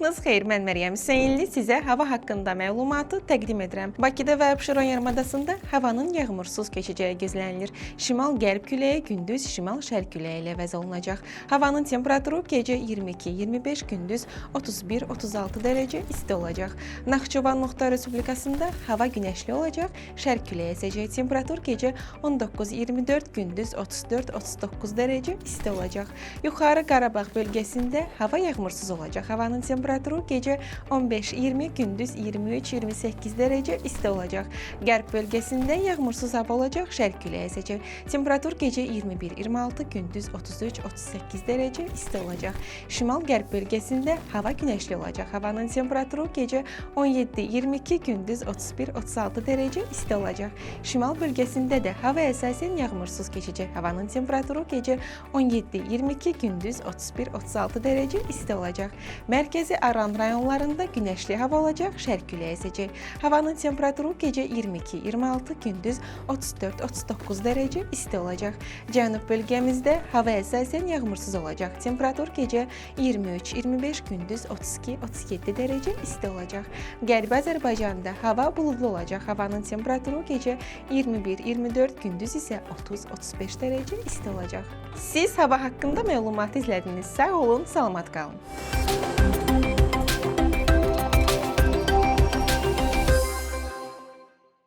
Vaxtınız xeyir, mən Məryəm Hüseynli sizə hava haqqında məlumatı təqdim edirəm. Bakıda və Abşeron yarımadasında havanın yağmursuz keçəcəyi gözlənilir. Şimal-qərb küləyi gündüz şimal-şərq küləyi ilə əvəz olunacaq. Havanın temperaturu gecə 22-25, gündüz 31-36 dərəcə isti olacaq. Naxçıvan Muxtar Respublikasında hava günəşli olacaq. Şərq küləyi əsəcək. Temperatur gecə 19-24, gündüz 34-39 dərəcə isti olacaq. Yuxarı Qarabağ bölgəsində hava yağmursuz olacaq. Havanın temperaturu gecə 15-20, gündüz 23-28 dərəcə isti olacaq. Qərb bölgəsində yağmursuz hava olacaq, şərq küləyi əsəcək. Temperatur gecə 21-26, gündüz 33-38 dərəcə isti olacaq. Şimal-qərb bölgəsində hava günəşli olacaq. Havanın temperaturu gecə 17-22, gündüz 31-36 dərəcə isti olacaq. Şimal bölgəsində də hava əsasən yağmursuz keçəcək. Havanın temperaturu gecə 17-22, gündüz 31-36 dərəcə isti olacaq. Mərkəzi Aran rayonlarında günəşli hava olacaq, şərq küləyi əsəcək. Havanın temperaturu gecə 22-26, gündüz 34-39 dərəcə isti olacaq. Cənub bölgəmizdə hava əsasən yağmursuz olacaq. Temperatur gecə 23-25, gündüz 32-37 dərəcə isti olacaq. Qərbi Azərbaycanda hava buludlu olacaq. Havanın temperaturu gecə 21-24, gündüz isə 30-35 dərəcə isti olacaq. Siz hava haqqında məlumat izlədiniz. Sağ olun, salamat qalın.